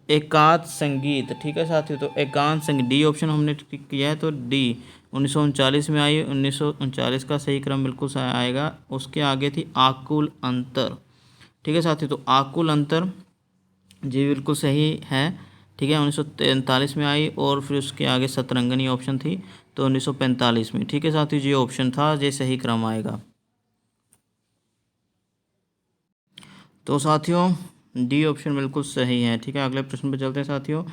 एकांत संगीत। ठीक है साथियों, तो एकांत संगीत डी ऑप्शन हमने टिक किया है। तो डी 1939 में आई, 1939 का सही क्रम बिल्कुल सही आएगा। उसके आगे थी आकुल अंतर। ठीक है साथियों, तो आकुल अंतर जी बिल्कुल सही है। ठीक है, 1943 में आई, और फिर उसके आगे सतरंगनी ऑप्शन थी, तो 1945 में। ठीक है साथियों, ये ऑप्शन था, ये सही क्रम आएगा। तो साथियों डी ऑप्शन बिल्कुल सही है। ठीक है, अगले प्रश्न पर चलते हैं साथियों।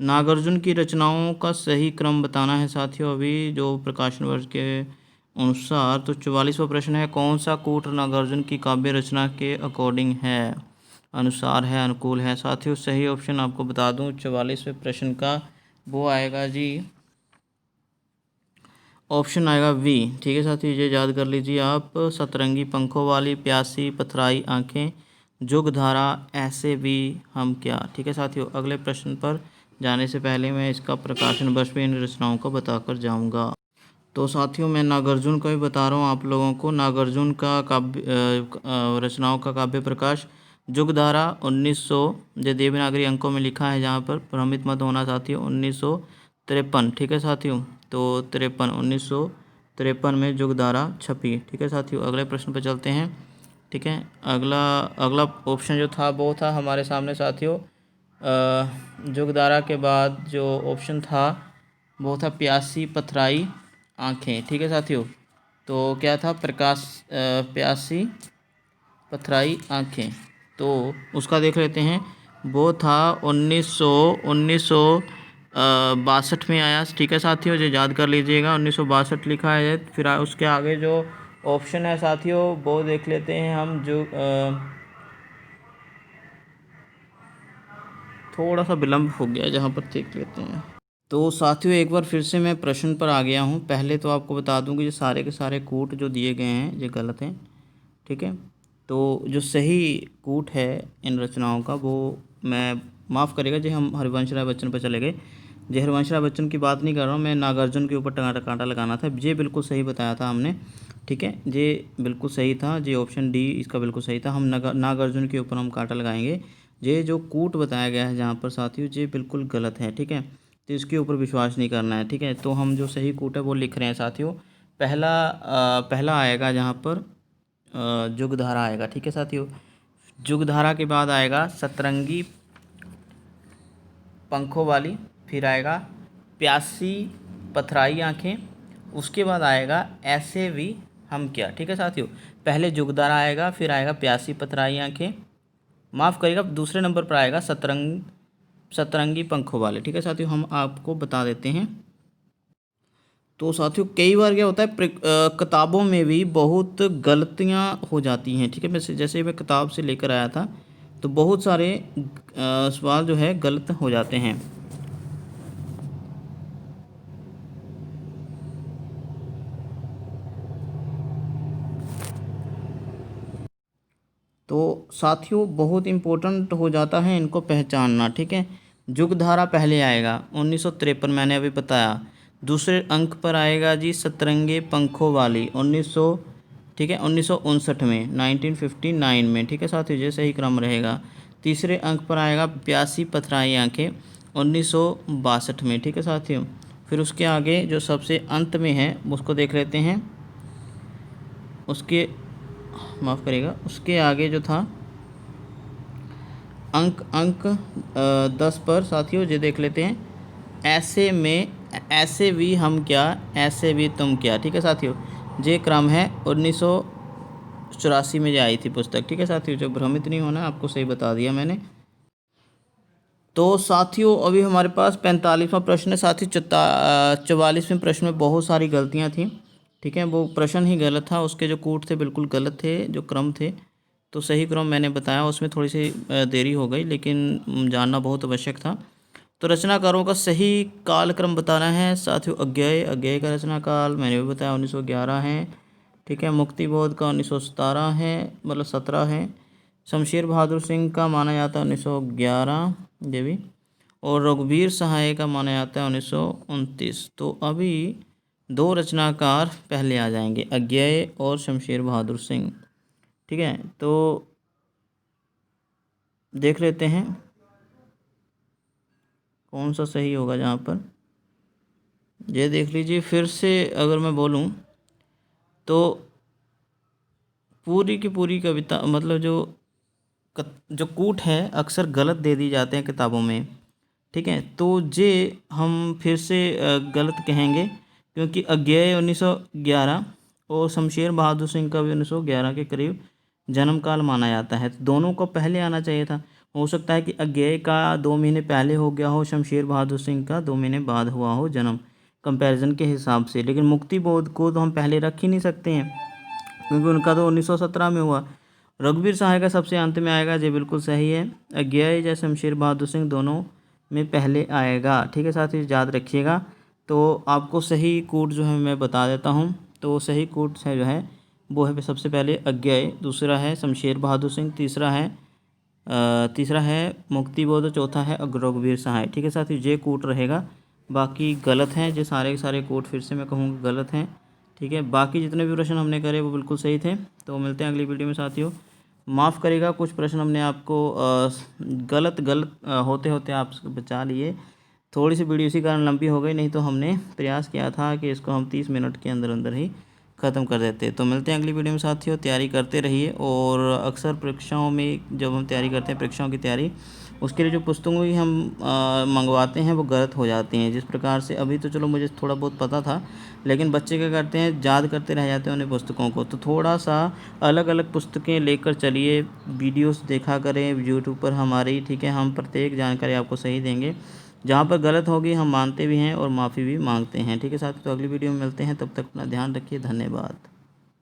नागार्जुन की रचनाओं का सही क्रम बताना है साथियों, अभी जो प्रकाशन वर्ष के अनुसार। तो 44वां प्रश्न है, कौन सा कूट नागार्जुन की काव्य रचना के अकॉर्डिंग है, अनुसार है, अनुकूल है। साथियों सही ऑप्शन आपको बता दूं 44वें प्रश्न का, वो आएगा जी, ऑप्शन आएगा वी। ठीक है साथियों, ये याद कर लीजिए आप। सतरंगी पंखों वाली, प्यासी पथराई आंखें, जुगधारा, ऐसे भी हम क्या। ठीक है साथियों, अगले प्रश्न पर जाने से पहले मैं इसका प्रकाशन वर्ष भी इन रचनाओं को बताकर जाऊंगा। तो साथियों मैं नागार्जुन का भी बता रहा हूँ आप लोगों को। नागार्जुन का काव्य रचनाओं का काव्य प्रकाश जुगधारा 1900, जो देवनागरी अंकों में लिखा है जहाँ पर, भ्रमित मत होना साथियों, 1953। ठीक है साथियों, तो 1953 में जुगधारा छपी। ठीक है साथियों, अगले प्रश्न पर चलते हैं। ठीक है, अगला अगला ऑप्शन जो था वो था हमारे सामने साथियों, जुगधारा के बाद जो ऑप्शन था वो था प्यासी पथराई आँखें। ठीक है साथियों, तो क्या था, प्यासी पथराई आँखें, तो उसका देख लेते हैं। वो था 1962 में आया। ठीक है साथियों, जो याद कर लीजिएगा, 1962 लिखा है। फिर उसके आगे जो ऑप्शन है साथियों वो देख लेते हैं हम, जो थोड़ा सा विलम्ब हो गया जहाँ पर देख लेते हैं। तो साथियों एक बार फिर से मैं प्रश्न पर आ गया हूँ। पहले तो आपको बता दूँ कि ये सारे के सारे कूट जो दिए गए हैं ये गलत हैं। ठीक है, तो जो सही कूट है इन रचनाओं का, वो मैं माफ़ करेगा जी, हम हरिवंश राय बच्चन पर चले गए। जी हरिवंश राय बच्चन की बात नहीं कर रहा हूँ मैं, नागार्जुन के ऊपर कांटा लगाना था। ये बिल्कुल सही बताया था हमने। ठीक है, ये बिल्कुल सही था, ये ऑप्शन डी इसका बिल्कुल सही था। हम नागार्जुन के ऊपर हम कांटा लगाएंगे। ये जो कूट बताया गया है जहाँ पर साथियों, ये बिल्कुल गलत है। ठीक है, तो इसके ऊपर विश्वास नहीं करना है। ठीक है, तो हम जो सही कूट है वो लिख रहे हैं साथियों। पहला आएगा जहाँ पर जुगधारा आएगा। ठीक है साथियों, जुगधारा के बाद आएगा सतरंगी पंखों वाली, फिर आएगा प्यासी पथराई आँखें, उसके बाद आएगा ऐसे भी हम क्या। ठीक है साथियों, पहले जुगधारा आएगा, फिर आएगा प्यासी पथराई आँखें, माफ़ करिएगा, दूसरे नंबर पर आएगा सतरंगी पंखों वाले। ठीक है साथियों, हम आपको बता देते हैं। तो साथियों कई बार क्या होता है, किताबों में भी बहुत गलतियां हो जाती हैं। ठीक है, जैसे मैं किताब से लेकर आया था तो बहुत सारे सवाल जो है गलत हो जाते हैं। तो साथियों बहुत इम्पोर्टेंट हो जाता है इनको पहचानना। ठीक है, जुगधारा पहले आएगा 1953, मैंने अभी बताया। दूसरे अंक पर आएगा जी सतरंगे पंखों वाली 1900, ठीक है 1959 में, 1959 में। ठीक है साथियों, ये सही क्रम रहेगा। तीसरे अंक पर आएगा प्यासी पथराई आँखें 1962 में। ठीक है साथियों, फिर उसके आगे जो सबसे अंत में है उसको देख लेते हैं। उसके माफ़ करिएगा, उसके आगे जो था अंक अंक 10 पर साथियों ये देख लेते हैं, ऐसे भी हम क्या, ऐसे भी तुम क्या। ठीक है साथियों, ये क्रम है 1984 में जो आई थी पुस्तक। ठीक है साथियों, जो भ्रमित नहीं होना, आपको सही बता दिया मैंने। तो साथियों अभी हमारे पास 45वां प्रश्न है साथियों। 44वें प्रश्न में बहुत सारी गलतियाँ थी। ठीक है, वो प्रश्न ही गलत था, उसके जो कूट थे बिल्कुल गलत थे, जो क्रम थे। तो सही क्रम मैंने बताया, उसमें थोड़ी सी देरी हो गई, लेकिन जानना बहुत आवश्यक था। तो रचनाकारों का सही कालक्रम बताना है साथियों। अज्ञेय का रचना काल मैंने भी बताया 1911 है। ठीक है, मुक्तिबोध का 1917 है, मतलब 17 है। शमशेर बहादुर सिंह का माना जाता है 1911 ये भी, और रघुवीर सहाय का माना जाता है 1929। तो अभी दो रचनाकार पहले आ जाएंगे, अज्ञेय और शमशेर बहादुर सिंह। ठीक है, तो देख लेते हैं कौन सा सही होगा जहाँ पर। ये देख लीजिए, फिर से अगर मैं बोलूँ तो पूरी की पूरी कविता, मतलब जो कूट है अक्सर गलत दे दी जाते हैं किताबों में। ठीक है, तो ये हम फिर से गलत कहेंगे, क्योंकि अज्ञेय 1911 और शमशेर बहादुर सिंह का भी 1911 के करीब जन्म काल माना जाता है, तो दोनों को पहले आना चाहिए था। हो सकता है कि अज्ञेय का 2 महीने पहले हो गया हो, शमशेर बहादुर सिंह का 2 महीने बाद हुआ हो जन्म, कंपैरिजन के हिसाब से। लेकिन मुक्ति बोध को तो हम पहले रख ही नहीं सकते हैं, क्योंकि उनका तो 1917 में हुआ। रघुवीर सहाय का सबसे अंत में आएगा, ये बिल्कुल सही है। अज्ञेय या शमशेर बहादुर सिंह दोनों में पहले आएगा। ठीक है साथियों, याद रखिएगा। तो आपको सही कूट जो है मैं बता देता हूँ। तो सही कूट है जो है वो है सबसे पहले अज्ञेय, दूसरा है शमशेर बहादुर सिंह, तीसरा है मुक्ति बोध, चौथा है रघुवीर सहाय। ठीक है साथियों, ये कूट रहेगा। बाकी गलत हैं, जो सारे के सारे कूट फिर से मैं कहूँगा गलत हैं। ठीक है, बाकी जितने भी प्रश्न हमने करे वो बिल्कुल सही थे। तो मिलते हैं अगली वीडियो में साथियों। माफ़ करिएगा, कुछ प्रश्न हमने आपको गलत होते होते आप बचा लिए। थोड़ी सी वीडियो इसी कारण लंबी हो गई, नहीं तो हमने प्रयास किया था कि इसको हम 30 मिनट के अंदर अंदर ही ख़त्म कर देते। तो मिलते हैं अगली वीडियो में साथियों। तैयारी करते रहिए, और अक्सर परीक्षाओं में जब हम तैयारी करते हैं, परीक्षाओं की तैयारी, उसके लिए जो पुस्तकों की हम मंगवाते हैं वो गलत हो जाती हैं। जिस प्रकार से अभी तो चलो मुझे थोड़ा बहुत पता था, लेकिन बच्चे क्या करते हैं, याद करते रह जाते हैं उन्हें पुस्तकों को। तो थोड़ा सा अलग अलग पुस्तकें लेकर चलिए, वीडियोस देखा करें यूट्यूब पर हमारी। ठीक है, हम प्रत्येक जानकारी आपको सही देंगे। जहाँ पर गलत होगी हम मानते भी हैं और माफ़ी भी मांगते हैं। ठीक है साथियों, तो अगली वीडियो में मिलते हैं, तब तक अपना ध्यान रखिए। धन्यवाद।